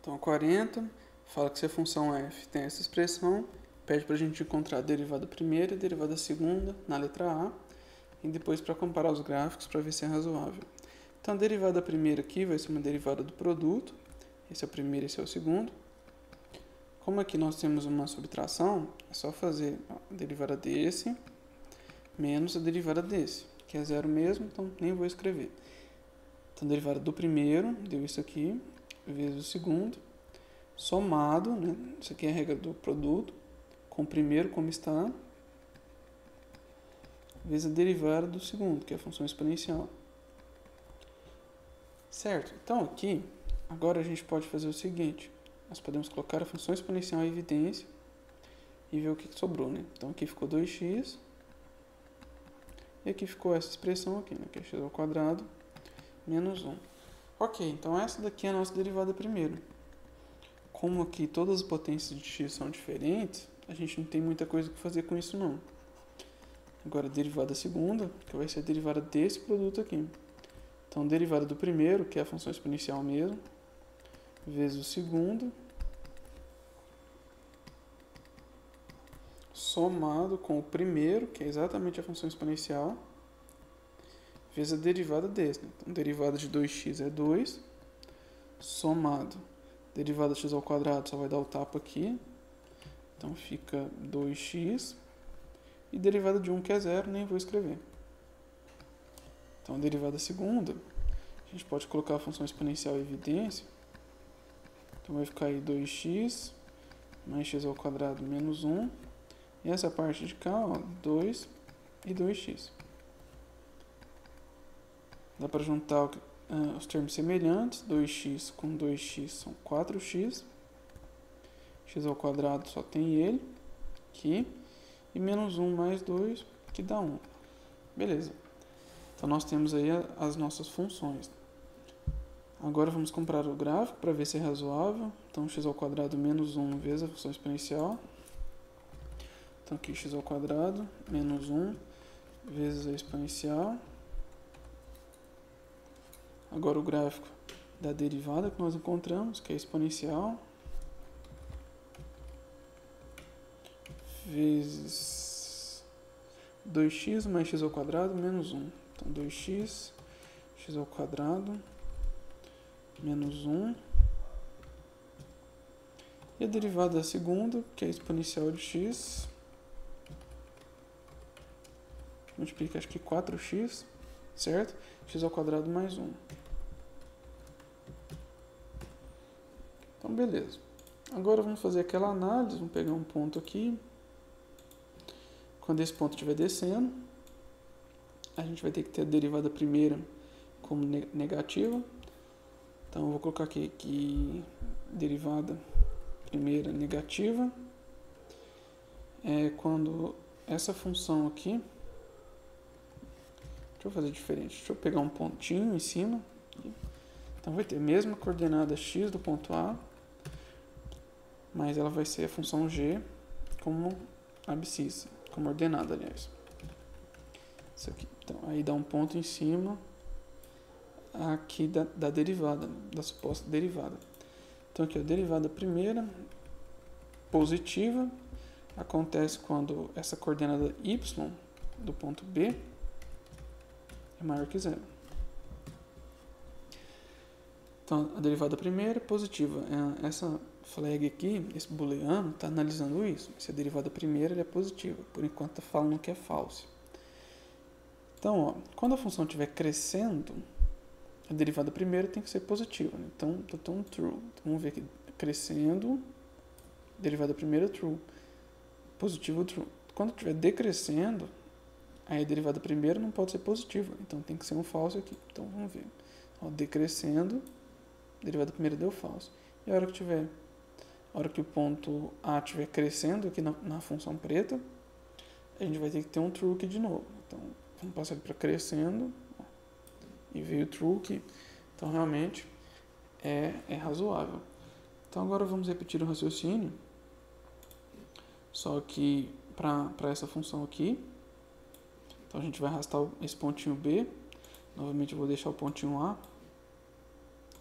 Então, 40 fala que se a função f tem essa expressão, pede para a gente encontrar a derivada primeira e a derivada segunda na letra A, e depois para comparar os gráficos para ver se é razoável. Então, a derivada primeira aqui vai ser uma derivada do produto, esse é o primeiro e esse é o segundo. Como aqui nós temos uma subtração, é só fazer a derivada desse menos a derivada desse, que é zero mesmo, então nem vou escrever. Então, a derivada do primeiro deu isso aqui, vezes o segundo, somado, né? Isso aqui é a regra do produto, com o primeiro como está, vezes a derivada do segundo, que é a função exponencial. Certo? Então, aqui, agora a gente pode fazer o seguinte, nós podemos colocar a função exponencial em evidência e ver o que sobrou, né? Então, aqui ficou 2x, e aqui ficou essa expressão aqui, né? Que é x ao quadrado menos 1. Ok, então essa daqui é a nossa derivada primeiro. Como aqui todas as potências de x são diferentes, a gente não tem muita coisa que fazer com isso não. Agora a derivada segunda, que vai ser a derivada desse produto aqui. Então a derivada do primeiro, que é a função exponencial mesmo, vezes o segundo, somado com o primeiro, que é exatamente a função exponencial, vezes a derivada desse. Então, derivada de 2x é 2, somado, derivada de x ao quadrado só vai dar o tapa aqui, então fica 2x, e derivada de 1 que é 0, nem vou escrever. Então, a derivada segunda, a gente pode colocar a função exponencial em evidência, então vai ficar aí 2x mais x ao quadrado menos 1, e essa parte de cá, ó, 2 e 2x. Dá para juntar os termos semelhantes, 2x com 2x são 4x, x ao quadrado só tem ele, aqui, e menos 1 mais 2, que dá 1. Beleza. Então, nós temos aí as nossas funções. Agora, vamos comparar o gráfico para ver se é razoável. Então, x ao quadrado menos 1 vezes a função exponencial. Então, aqui x ao quadrado menos 1 vezes a exponencial. Agora o gráfico da derivada que nós encontramos, que é exponencial, vezes 2x mais x ao quadrado menos 1. Então 2x, x ao quadrado menos 1. E a derivada da segunda, que é a exponencial de x, multiplica acho que 4x, certo? X ao quadrado mais 1. Então, beleza. Agora vamos fazer aquela análise, vamos pegar um ponto aqui. Quando esse ponto estiver descendo, a gente vai ter que ter a derivada primeira como negativa. Então, eu vou colocar aqui que derivada primeira negativa é quando essa função aqui... Deixa eu fazer diferente. Deixa eu pegar um pontinho em cima. Então, vai ter a mesma coordenada x do ponto A, mas ela vai ser a função g como abscissa, como ordenada, aliás. Isso aqui. Então, aí dá um ponto em cima aqui da derivada, da suposta derivada. Então, aqui a derivada primeira, positiva, acontece quando essa coordenada y do ponto B é maior que zero. Então, a derivada primeira é positiva. Essa flag aqui, esse booleano, está analisando isso. Se a derivada primeira é positiva, por enquanto está falando que é falso. Então, ó, quando a função estiver crescendo, a derivada primeira tem que ser positiva, né? Então, true. Então, vamos ver aqui, crescendo, derivada primeira true, positivo true. Quando estiver decrescendo, aí a derivada primeira não pode ser positiva, então tem que ser um falso aqui. Então, vamos ver. Ó, decrescendo, derivada primeira deu falso. E a hora que o ponto A estiver crescendo aqui na função preta, a gente vai ter que ter um true aqui de novo. Então, vamos passar para crescendo, ó, e veio true aqui. Então, realmente, é razoável. Então, agora vamos repetir o raciocínio, só que para essa função aqui. Então, a gente vai arrastar esse pontinho B. Novamente, eu vou deixar o pontinho A,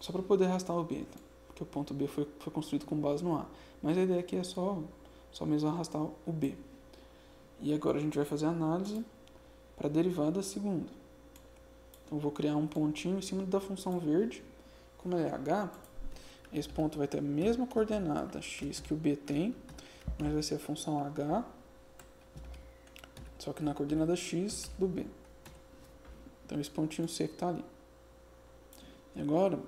só para poder arrastar o B. Tá? porque o ponto B foi construído com base no A. Mas a ideia aqui é só mesmo arrastar o B. E agora a gente vai fazer a análise para a derivada segunda. Então eu vou criar um pontinho em cima da função verde. Como ela é h, esse ponto vai ter a mesma coordenada x que o b tem, mas vai ser a função h, só que na coordenada x do b. Então esse pontinho C que está ali. E agora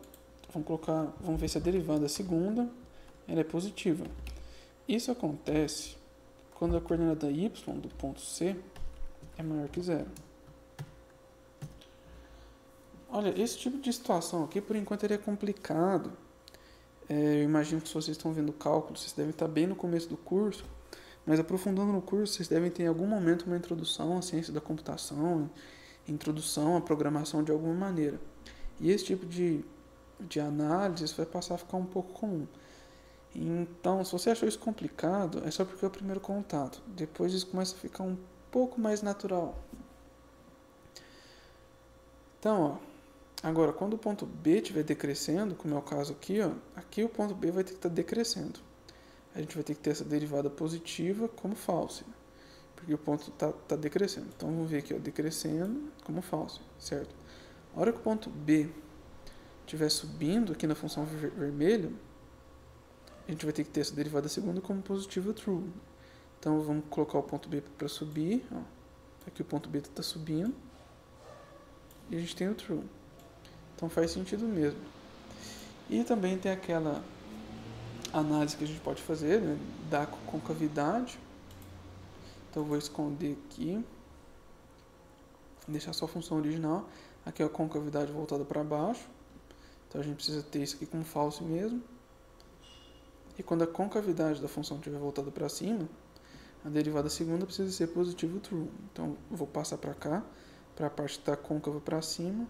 vamos ver se a derivada segunda ela é positiva. Isso acontece quando a coordenada y do ponto C é maior que zero. Olha, esse tipo de situação aqui, por enquanto, ele é complicado. Eu imagino que se vocês estão vendo o cálculo, vocês devem estar bem no começo do curso, mas aprofundando no curso, vocês devem ter em algum momento uma introdução à ciência da computação, introdução à programação de alguma maneira. E esse tipo de análise vai passar a ficar um pouco comum. Então, se você achou isso complicado, é só porque é o primeiro contato. Depois isso começa a ficar um pouco mais natural. Então, agora, quando o ponto B estiver decrescendo, como é o caso aqui, aqui o ponto B vai ter que estar decrescendo. A gente vai ter que ter essa derivada positiva como falsa, porque o ponto está decrescendo. Então, vamos ver aqui, decrescendo como falsa, certo? A hora que o ponto B estiver subindo aqui na função vermelha, a gente vai ter que ter essa derivada segunda como positiva true. Então, vamos colocar o ponto B para subir. Aqui o ponto B está subindo. E a gente tem o true. Então faz sentido mesmo. E também tem aquela análise que a gente pode fazer, né, da concavidade. Então eu vou esconder aqui. Deixar só a função original. Aqui é a concavidade voltada para baixo. Então a gente precisa ter isso aqui como falso mesmo. E quando a concavidade da função estiver voltada para cima, a derivada segunda precisa ser positivo true. Então eu vou passar para cá, para a parte que está côncava para cima,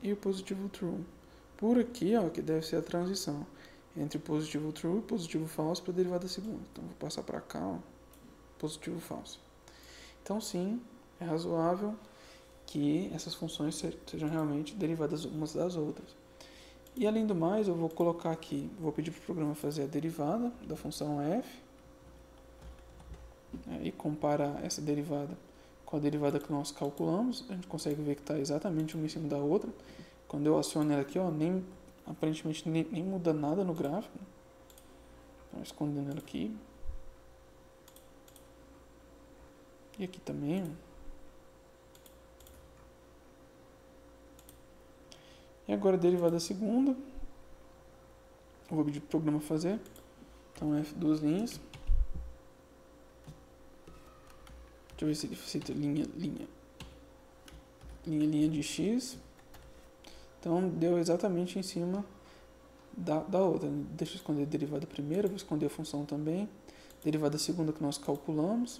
e o positivo true. Por aqui, que deve ser a transição entre positivo true e positivo falso para a derivada segunda. Então vou passar para cá, positivo falso. Então sim, é razoável que essas funções sejam realmente derivadas umas das outras. E além do mais, eu vou colocar aqui, vou pedir para o programa fazer a derivada da função f, e comparar essa derivada com a derivada que nós calculamos. A gente consegue ver que está exatamente uma em cima da outra. Quando eu aciono ela aqui, aparentemente nem muda nada no gráfico. Então, escondendo ela aqui. E aqui também. E agora a derivada segunda. Eu vou pedir para o programa fazer. Então, f duas linhas. Deixa eu ver se ele cita linha de x. Então, deu exatamente em cima da outra. Deixa eu esconder a derivada primeira, vou esconder a função também. Derivada segunda que nós calculamos.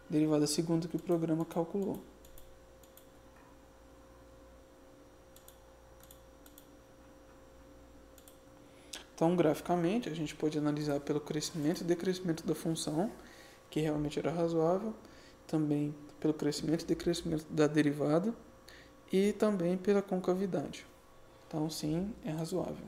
Derivada segunda que o programa calculou. Então, graficamente, a gente pode analisar pelo crescimento e decrescimento da função, que realmente era razoável, também pelo crescimento e decrescimento da derivada e também pela concavidade. Então, sim, é razoável.